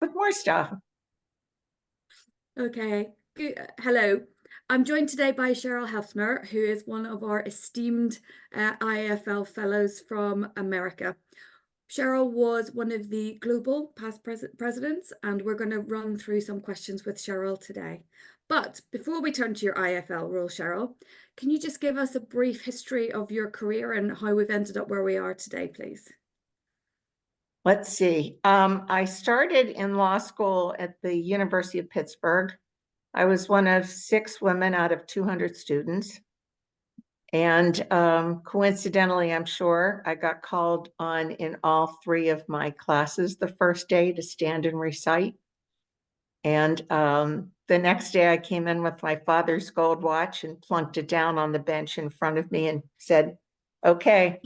with more stuff. Okay. Hello. I'm joined today by Cheryl Heffner, who is one of our esteemed IAFL fellows from America. Cheryl was one of the global past presidents, and we're going to run through some questions with Cheryl today. But before we turn to your IFL role, Cheryl, can you just give us a brief history of your career and how we've ended up where we are today, please? Let's see. I started in law school at the University of Pittsburgh. I was one of 6 women out of 200 students. And coincidentally, I'm sure, I got called on in all 3 of my classes the first day to stand and recite. And the next day I came in with my father's gold watch and plunked it down on the bench in front of me and said, okay,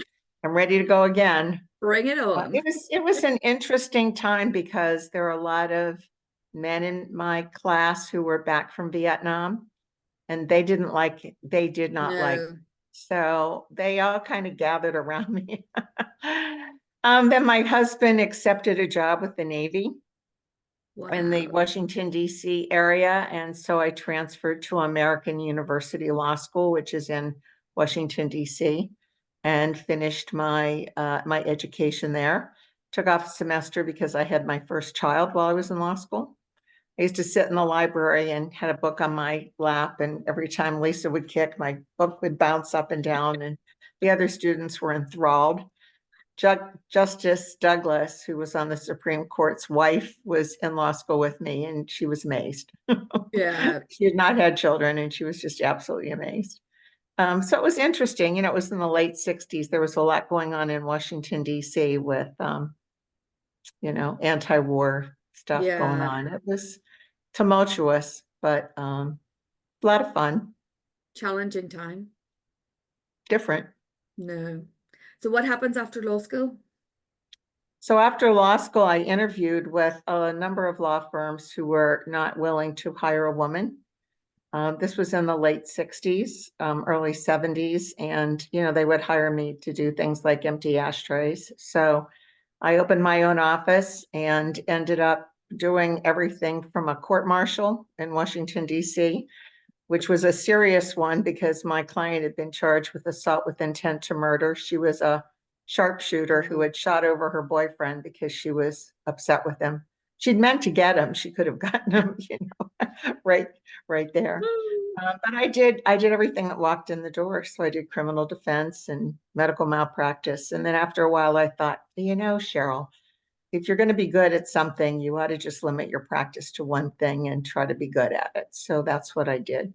I'm ready to go again. Bring it on. It was an interesting time because there are a lot of men in my class who were back from Vietnam, and they did not like No. so they all kind of gathered around me. Then my husband accepted a job with the Navy in the Wow. Washington, D.C. area. And so I transferred to American University Law School, which is in Washington, D.C., and finished my my education there. Took off a semester because I had my first child while I was in law school. I used to sit in the library and had a book on my lap, and every time Lisa would kick, my book would bounce up and down, and the other students were enthralled. Justice Douglas, who was on the Supreme Court's wife, was in law school with me, and she was amazed. Yeah. She had not had children, and she was just absolutely amazed. So it was interesting. It was in the late 60s. There was a lot going on in Washington, D.C. with, anti-war stuff going Yeah. on. It was tumultuous, but a lot of fun, Challenging time. different. No. So what happens after law school? So after law school, I interviewed with a number of law firms who were not willing to hire a woman. This was in the late 60s, early 70s, and they would hire me to do things like empty ashtrays. So I opened my own office and ended up doing everything from a court martial in Washington, D.C., which was a serious one because my client had been charged with assault with intent to murder. She was a sharpshooter who had shot over her boyfriend because she was upset with him. She'd meant to get him. She could have gotten him, right there. But I did everything that walked in the door. So I did criminal defense and medical malpractice. And then after a while, I thought, Cheryl, if you're going to be good at something, you ought to just limit your practice to one thing and try to be good at it. So that's what I did.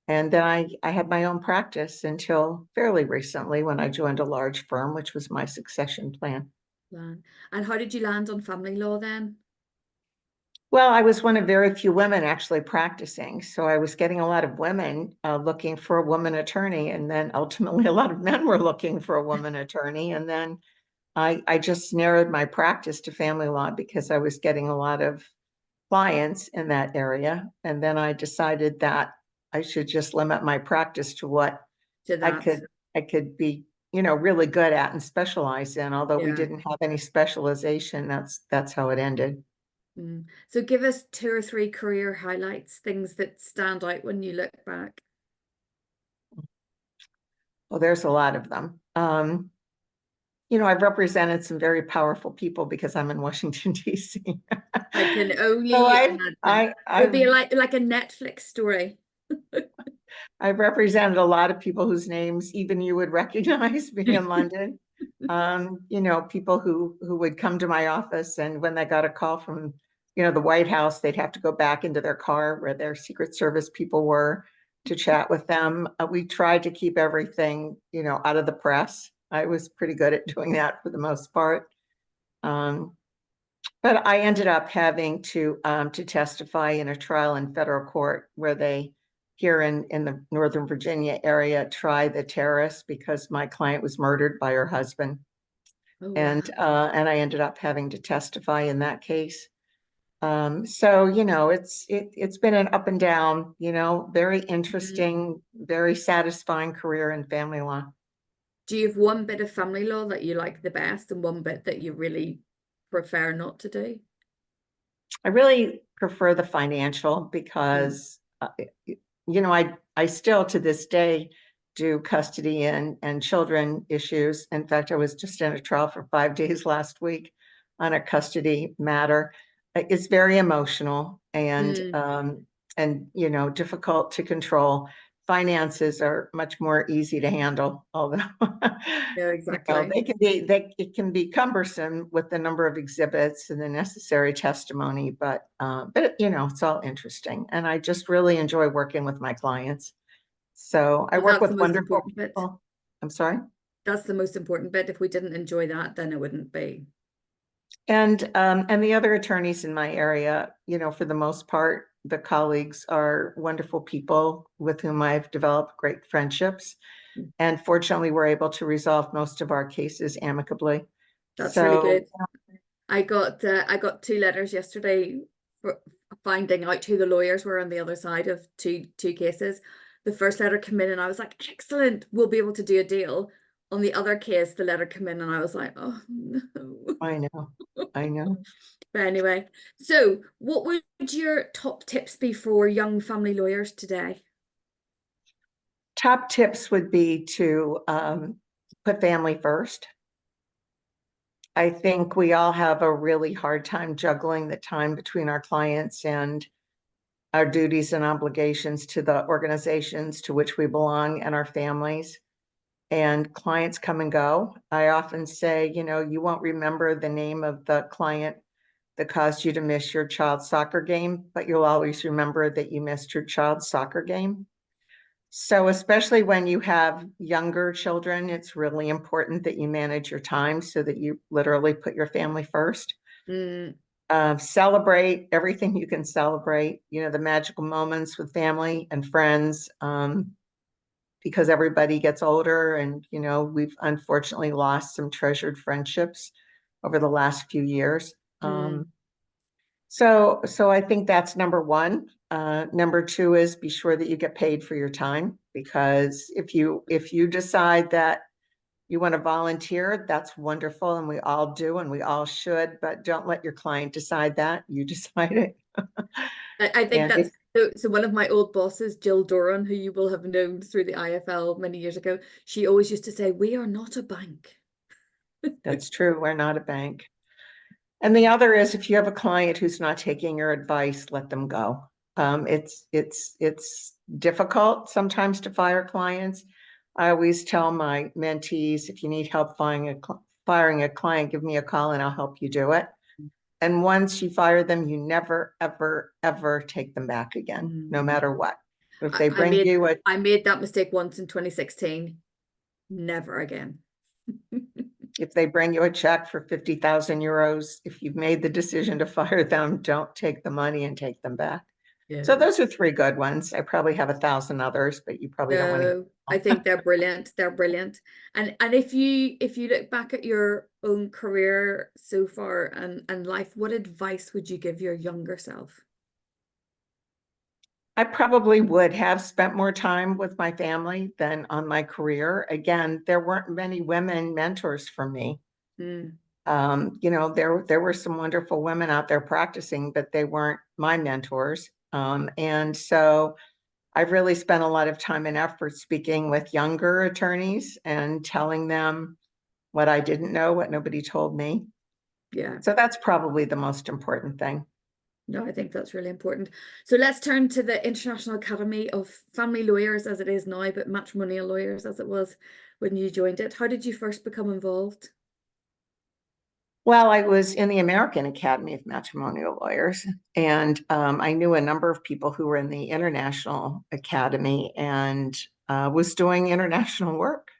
And then I had my own practice until fairly recently when I joined a large firm, which was my succession plan. And how did you land on family law then? Well, I was one of very few women actually practicing. So I was getting a lot of women looking for a woman attorney. And then ultimately a lot of men were looking for a woman attorney. And then I just narrowed my practice to family law because I was getting a lot of clients in that area. And then I decided that I should just limit my practice to what To I that. could be, really good at and specialize in. Although we Yeah. didn't have any specialization, that's how it ended. So give us 2 or 3 career highlights, things that stand out when you look back. Well, there's a lot of them. I've represented some very powerful people because I'm in Washington, D.C. I can So only imagine. It would be like a Netflix story. I've represented a lot of people whose names even you would recognize being in London. People who would come to my office, and when they got a call from, the White House, they'd have to go back into their car where their Secret Service people were to chat with them. We tried to keep everything, out of the press. I was pretty good at doing that for the most part. But I ended up having to testify in a trial in federal court where they, here in the Northern Virginia area, try the terrorist because my client was murdered by her husband. Oh, wow. And I ended up having to testify in that case. So, it's been an up and down, very interesting, very satisfying career in family law. Do you have one bit of family law that you like the best and one bit that you really prefer not to do? I really prefer the financial because, I still to this day do custody and children issues. In fact, I was just in a trial for 5 days last week on a custody matter. It's very emotional and difficult to control. Finances are much more easy to handle, although Yeah, exactly. it can be cumbersome with the number of exhibits and the necessary testimony, but it's all interesting. And I just really enjoy working with my clients. So I Well, work that's the with most wonderful important bit. people. I'm sorry. That's the most important bit. If we didn't enjoy that, then it wouldn't be. And the other attorneys in my area, for the most part, the colleagues are wonderful people with whom I've developed great friendships. And fortunately, we're able to resolve most of our cases amicably. That's really So good. I got 2 letters yesterday for finding out who the lawyers were on the other side of two cases. The first letter came in and I was like, excellent, we'll be able to do a deal. On the other case, the letter came in and I was like, oh no. I know. But anyway, so what would your top tips be for young family lawyers today? Top tips would be to put family first. I think we all have a really hard time juggling the time between our clients and our duties and obligations to the organizations to which we belong and our families. And clients come and go. I often say, you won't remember the name of the client that caused you to miss your child's soccer game, but you'll always remember that you missed your child's soccer game. So especially when you have younger children, it's really important that you manage your time so that you literally put your family first. Mm, Celebrate everything you can celebrate, the magical moments with family and friends, because everybody gets older and, we've unfortunately lost some treasured friendships over the last few years. mm. So I think that's number one. Number two is be sure that you get paid for your time, because if you decide that you want to volunteer, that's wonderful, and we all do, and we all should, but don't let your client decide that. You decide it. I think And that's so one of my old bosses, Jill Doran, who you will have known through the IFL many years ago, she always used to say, we are not a bank. that's true. We're not a bank. And the other is, if you have a client who's not taking your advice, let them go. It's difficult sometimes to fire clients. I always tell my mentees, if you need help firing a client, give me a call and I'll help you do it. And once you fire them, you never, ever, ever take them back again, no matter what. If they I bring made you I made that mistake once in 2016. Never again. if they bring you a check for 50,000 euros, if you've made the decision to fire them, don't take the money and take them back. Yeah. So those are 3 good ones. I probably have 1,000 others, but you probably don't want to. No, I think they're brilliant. They're brilliant. And if you look back at your own career so far and life, what advice would you give your younger self? I probably would have spent more time with my family than on my career. Again, there weren't many women mentors for me. Mm, There were some wonderful women out there practicing, but they weren't my mentors. And so I've really spent a lot of time and effort speaking with younger attorneys and telling them what I didn't know, what nobody told me. yeah. So that's probably the most important thing. No, I think that's really important. So let's turn to the International Academy of Family Lawyers as it is now, but matrimonial lawyers as it was when you joined it. How did you first become involved? Well, I was in the American Academy of Matrimonial Lawyers, and I knew a number of people who were in the International Academy and was doing international work,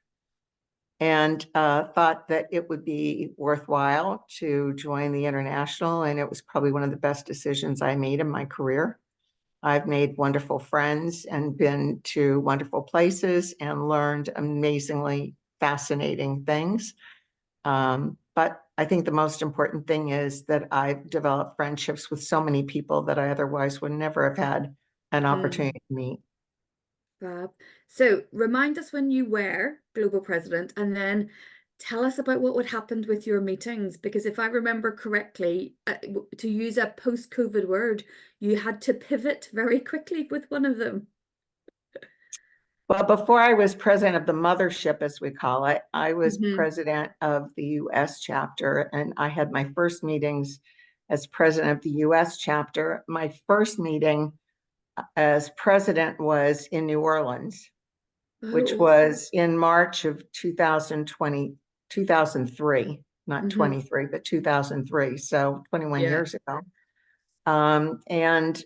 and thought that it would be worthwhile to join the International, and it was probably one of the best decisions I made in my career. I've made wonderful friends and been to wonderful places and learned amazingly fascinating things. But I think the most important thing is that I've developed friendships with so many people that I otherwise would never have had an Mm, opportunity to meet. fab. So remind us when you were global president, and then Tell us about what happened with your meetings, because if I remember correctly, to use a post-COVID word, you had to pivot very quickly with one of them. Well, before I was president of the mothership, as we call it, I was Hmm. president of the US chapter, and I had my first meetings as president of the US chapter. My first meeting as president was in New Orleans, which Oh, was in March of 2020, 2003, not hmm. 23, but 2003, so 21 Yeah. years ago. And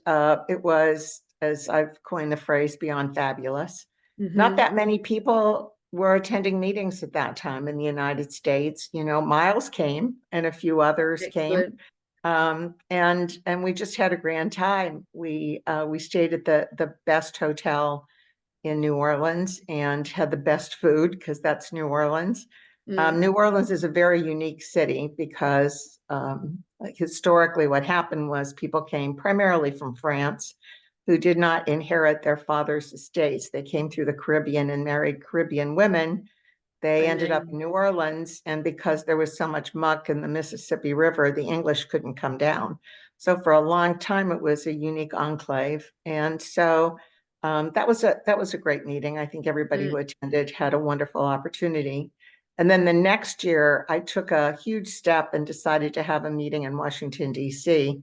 it was, as I've coined the phrase, beyond fabulous. Not Hmm. that many people were attending meetings at that time in the United States. You know, Miles came and a few others came. Excellent. And we just had a grand time. We stayed at the best hotel in New Orleans and had the best food because that's New Orleans. Mm. New Orleans is a very unique city because historically what happened was people came primarily from France who did not inherit their father's estates. They came through the Caribbean and married Caribbean women. They And ended up in then, New Orleans, and because there was so much muck in the Mississippi River, the English couldn't come down. So for a long time, it was a unique enclave. And so that was a great meeting. I think everybody mm, who attended had a wonderful opportunity. And then the next year, I took a huge step and decided to have a meeting in Washington, D.C.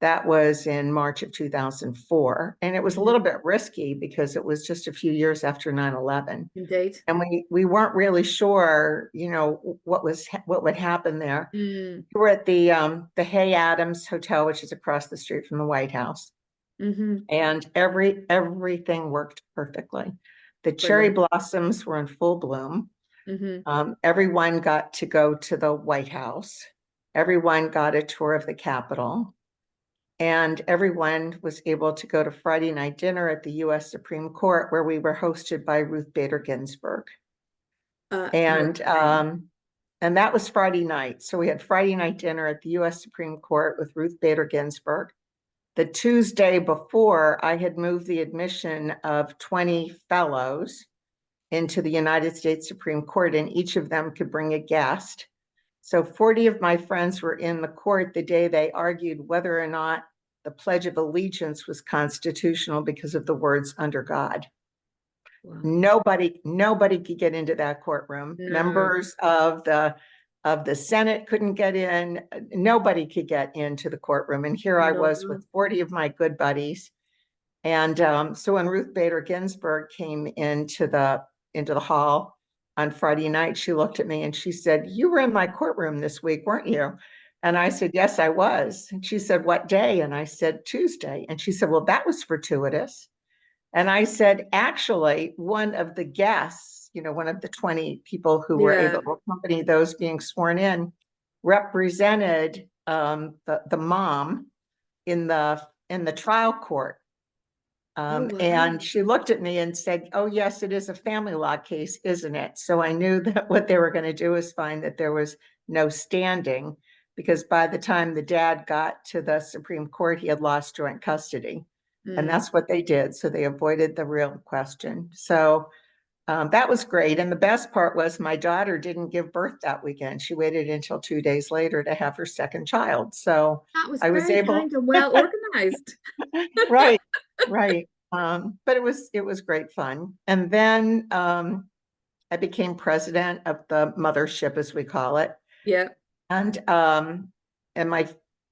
That was in March of 2004. And it was a mhm, little bit risky because it was just a few years after 9/11. indeed. And we weren't really sure, what would happen there. Mm, We were at the Hay Adams Hotel, which is across the street from the White House, hmm. and everything worked perfectly. The cherry Brilliant. blossoms were in full bloom. Hmm. Everyone got to go to the White House. Everyone got a tour of the Capitol. And everyone was able to go to Friday night dinner at the US Supreme Court, where we were hosted by Ruth Bader Ginsburg. And Amazing. and that was Friday night. So we had Friday night dinner at the US Supreme Court with Ruth Bader Ginsburg. The Tuesday before, I had moved the admission of 20 fellows into the United States Supreme Court, and each of them could bring a guest. So 40 of my friends were in the court the day they argued whether or not the Pledge of Allegiance was constitutional because of the words under God. Wow. Nobody could get into that courtroom. No, Members of the Senate couldn't get in. Nobody could get into the courtroom. And here I was no. with 40 of my good buddies. And so when Ruth Bader Ginsburg came into the hall on Friday night, she looked at me and she said, "You were in my courtroom this week, weren't you?" And I said, "Yes, I was." And she said, "What day?" And I said, "Tuesday." And she said, "Well, that was fortuitous." And I said, actually, one of the guests, one of the 20 people who were able Yeah. to accompany those being sworn in, represented the mom in the trial court. Oh, wow. And she looked at me and said, "Oh, yes, it is a family law case, isn't it?" So I knew that what they were going to do is find that there was no standing, because by the time the dad got to the Supreme Court, he had lost joint custody. And Mm. that's what they did. So they avoided the real question. So that was great. And the best part was my daughter didn't give birth that weekend. She waited until 2 days later to have her second child. So That was I was very able, kind and well organized. right, right. But it was great fun. And then I became president of the mothership, as we call it. Yeah. And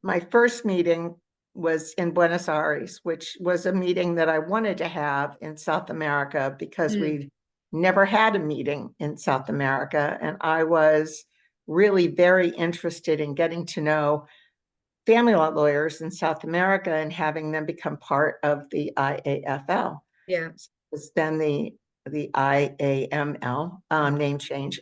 my first meeting was in Buenos Aires, which was a meeting that I wanted to have in South America because Mm. we never had a meeting in South America. And I was really very interested in getting to know family law lawyers in South America and having them become part of the IAFL. Yeah. It's then the IAML name change.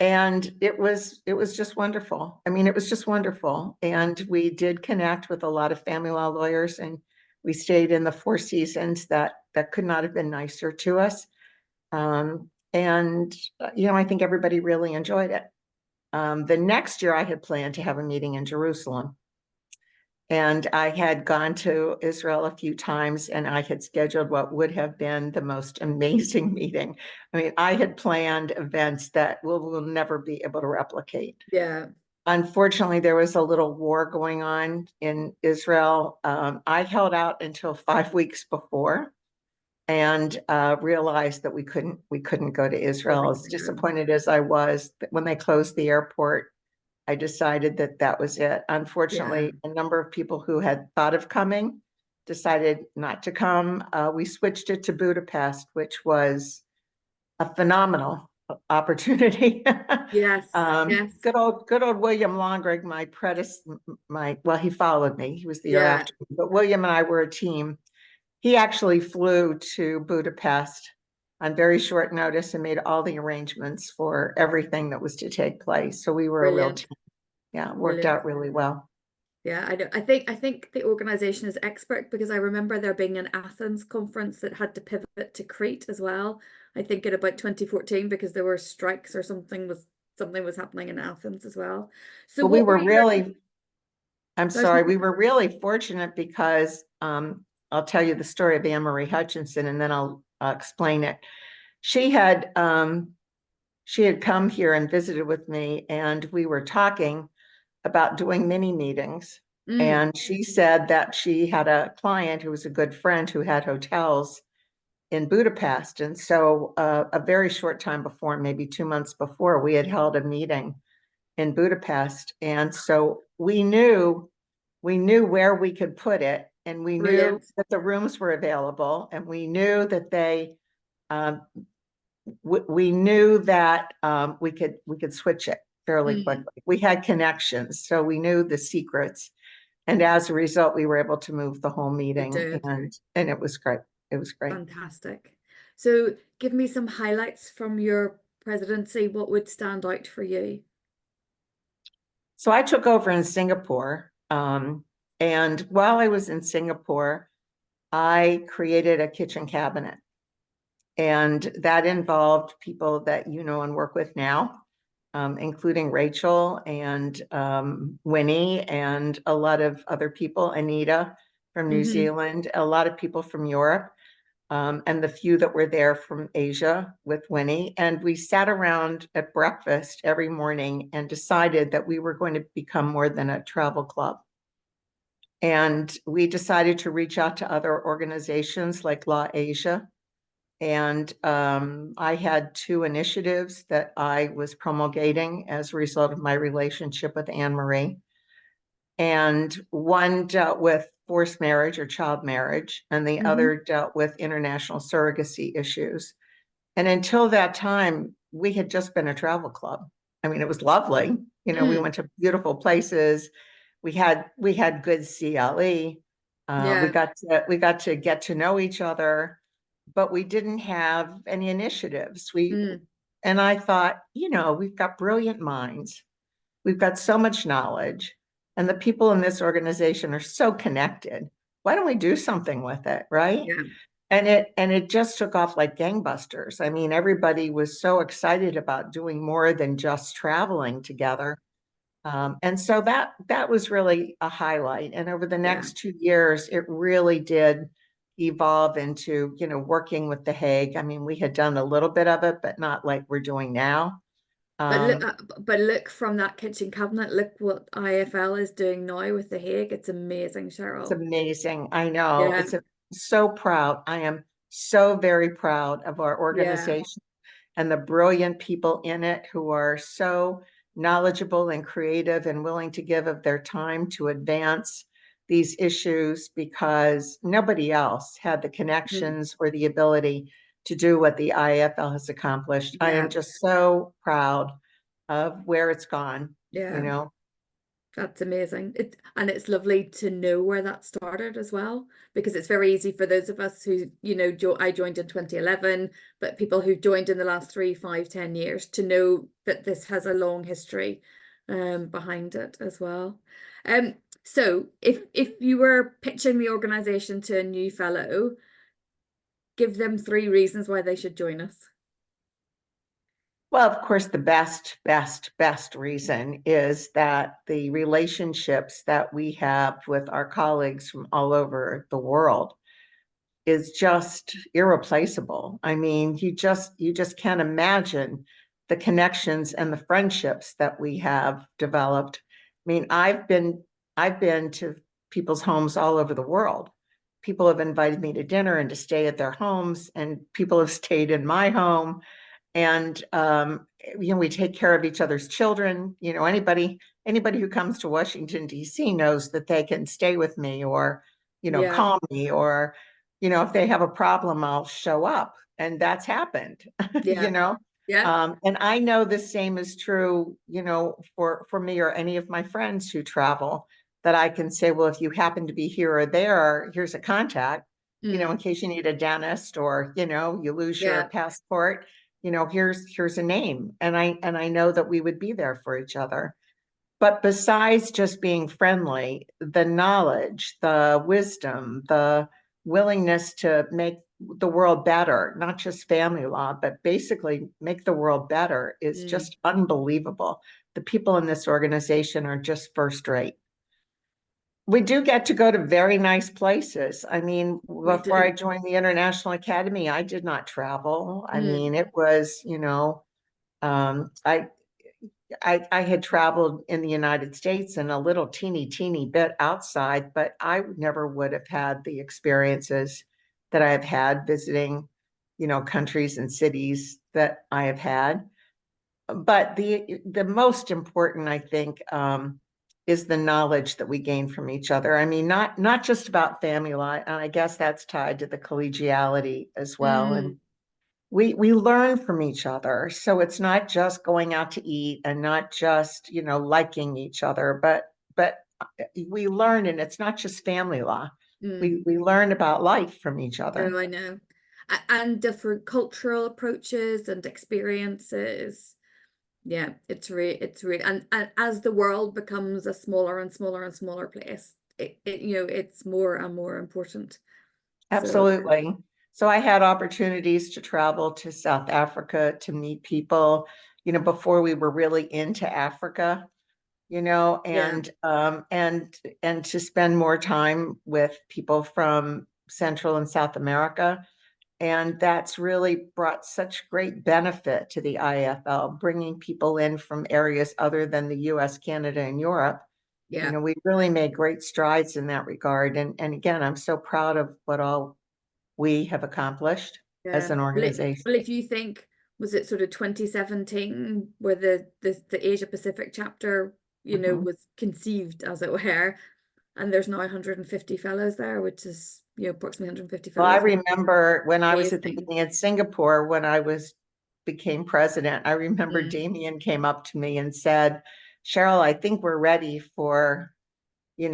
And it was just wonderful. I mean, it was just wonderful. And we did connect with a lot of family law lawyers, and we stayed in the Four Seasons that could not have been nicer to us. And I think everybody really enjoyed it. The next year I had planned to have a meeting in Jerusalem. And I had gone to Israel a few times, and I had scheduled what would have been the most amazing meeting. I mean, I had planned events that we'll never be able to replicate. Yeah. Unfortunately, there was a little war going on in Israel. I held out until 5 weeks before and realized that we couldn't go to Israel. Wasn't As gonna happen. disappointed as I was, when they closed the airport, I decided that that was it. Yeah, Unfortunately, a number of people who had thought of coming decided not to come. We switched it to Budapest, which was a phenomenal opportunity. yes, yes, Good old William Longrig, well, he followed me. He was the year yeah, after me, but William and I were a team. He actually flew to Budapest on very short notice and made all the arrangements for everything that was to take place. So we were a real brilliant, team. Yeah, it worked brilliant. out really well. Yeah, I know. I think the organization is expert because I remember there being an Athens conference that had to pivot to Crete as well. I think in about 2014 because there were strikes or something was happening in Athens as well. So Well, we what were were your really, I'm I was sorry, we were really fortunate because I'll tell you the story of Anne Marie Hutchinson and then I'll explain it. She had she had come here and visited with me, and we were talking about doing mini meetings. mm, And she said that she had a client who was a good friend who had hotels in Budapest. And so a very short time before, maybe 2 months before, we had held a meeting in Budapest. And so we knew where we could put it, and we knew brilliant. that the rooms were available, and we knew that um, we knew that we could switch it fairly Mm, quickly. We had connections, so we knew the secrets, and as a result, we were able to move the whole you meeting, did. and it was great. It was great. Fantastic. So give me some highlights from your presidency. What would stand out for you? So I took over in Singapore, and while I was in Singapore, I created a kitchen cabinet, and that involved people that you know and work with now, including Rachel and Winnie and a lot of other people, Anita from New Hmm. Zealand, a lot of people from Europe, and the few that were there from Asia with Winnie. And we sat around at breakfast every morning and decided that we were going to become more than a travel club. And we decided to reach out to other organizations like Law Asia. And I had two initiatives that I was promulgating as a result of my relationship with Anne Marie. And one dealt with forced marriage or child marriage, and the Hmm. other dealt with international surrogacy issues. And until that time, we had just been a travel club. I mean, it was lovely. We Mm, went to beautiful places. We had good CLE. yeah. We got to get to know each other, but we didn't have any initiatives. Mm, And I thought, we've got brilliant minds. We've got so much knowledge, and the people in this organization are so connected. Why don't we do something with it, right? yeah. And it just took off like gangbusters. I mean, everybody was so excited about doing more than just traveling together. And so that was really a highlight. And over the Yeah. next 2 years, it really did evolve into, working with The Hague. I mean, we had done a little bit of it, but not like we're doing now. But look, Um, from that kitchen cabinet, look what IFL is doing now with The Hague. It's amazing, it's Cheryl. amazing. I know. Yeah, So proud. I am so very proud of our yeah. organization and the brilliant people in it who are so knowledgeable and creative and willing to give of their time to advance these issues, because nobody else had the Mm, connections or the ability to do what the IAFL has accomplished. I am yeah, just so proud of where it's gone, you yeah. know. That's amazing. It's lovely to know where that started as well, because it's very easy for those of us who, I joined in 2011, but people who joined in the last 3, 5, 10 years to know that this has a long history behind it as well. Um, so if you were pitching the organization to a new fellow, give them 3 reasons why they should join us. Well, of course, the best reason is that the relationships that we have with our colleagues from all over the world is just irreplaceable. I mean, you just can't imagine the connections and the friendships that we have developed. I mean, I've been to people's homes all over the world. People have invited me to dinner and to stay at their homes, and people have stayed in my home. And we take care of each other's children. Anybody who comes to Washington, D.C. knows that they can stay with me, or Yeah, call me, or if they have a problem, I'll show up. And that's happened. you yeah, know yeah. and I know the same is true, for me or any of my friends who travel, that I can say, well, if you happen to be here or there, here's a contact, in Mm, case you need a dentist, or you lose your yeah. passport. Here's a name. And I know that we would be there for each other. But besides just being friendly, the knowledge, the wisdom, the willingness to make the world better, not just family law, but basically make the world better, is Mm, just unbelievable. The people in this organization are just first rate. We do get to go to very nice places. I mean, we before I do. joined the International Academy, I did not travel. I Mm, mean, it was, I had traveled in the United States and a little teeny bit outside, but I never would have had the experiences that I have had visiting, countries and cities that I have had. But the most important, I think, is the knowledge that we gain from each other. I mean, not just about family law, and I guess that's tied to the collegiality as well. And mm, we learn from each other. So it's not just going out to eat and not just, liking each other, but we learn, and it's not just family law. mm. We learn about life from each other. Oh, I know. And different cultural approaches and experiences. Yeah, it's really, and as the world becomes a smaller and smaller and smaller place, it's more and more important. So, Absolutely. So I had opportunities to travel to South Africa to meet people, before we were really into Africa, yeah, and to spend more time with people from Central and South America. And that's really brought such great benefit to the IAFL, bringing people in from areas other than the US, Canada, and Europe. yeah, We really made great strides in that regard. And again, I'm so proud of what all we have accomplished as yeah. an Well, organization. if you think, was it sort of 2017 where the Asia Pacific chapter, Mhm. was conceived, as it were, and there's now 150 fellows there, which is, approximately 150 Well, I fellows, which is remember when I was at the amazing. meeting in Singapore, when I became president, I remember Mm. Damien came up to me and said, Cheryl, I think we're ready for, The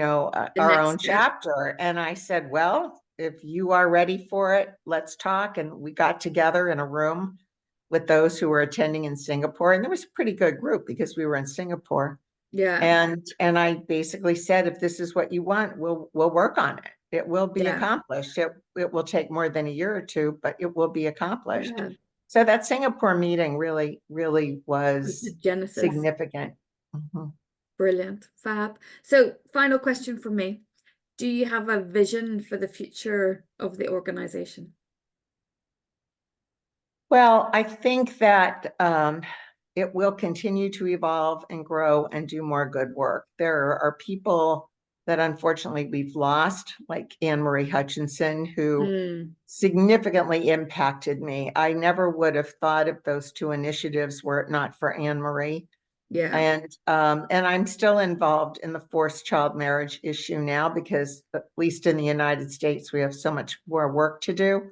our next own step. chapter. And I said, well, if you are ready for it, let's talk. And we got together in a room with those who were attending in Singapore. And there was a pretty good group because we were in Singapore. Yeah, And I basically said, if this is what you want, we'll work on it. It will be yeah, accomplished. It will take more than a year or two, but it will be accomplished. yeah. So that Singapore meeting really Was the was Genesis. significant. Mhm. Brilliant. Fab. So, final question from me. Do you have a vision for the future of the organization? Well, I think that it will continue to evolve and grow and do more good work. There are people that unfortunately we've lost, like Anne Marie Hutchinson, who Mm, significantly impacted me. I never would have thought of those two initiatives were it not for Anne Marie. yeah, And I'm still involved in the forced child marriage issue now, because at least in the United States, we have so much more work to do.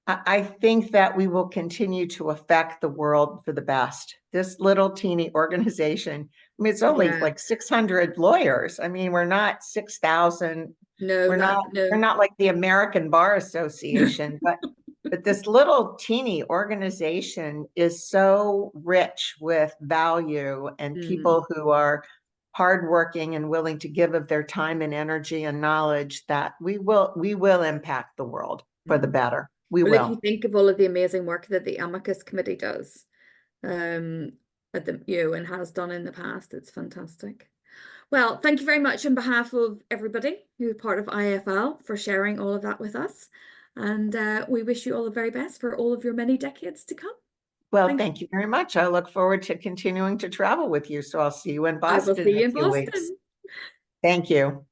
I think that we will continue to affect the world for the best. This little teeny organization, I mean, it's only yeah. like 600 lawyers. I mean, we're not 6,000. No, We're not not, we're no. not like the American Bar Association, but this little teeny organization is so rich with value and Mm, people who are hardworking and willing to give of their time and energy and knowledge, that we will impact the world for the mm. better. We Well, if you will. think of all of the amazing work that the Amicus Committee does, at the and has done in the past. It's fantastic. Well, thank you very much on behalf of everybody who's part of IAFL for sharing all of that with us. And we wish you all the very best for all of your many decades to come. Well, thank you very much. I look forward to continuing to travel with you. So I'll see you in I will Boston see in you a in few weeks. Boston. Thank you.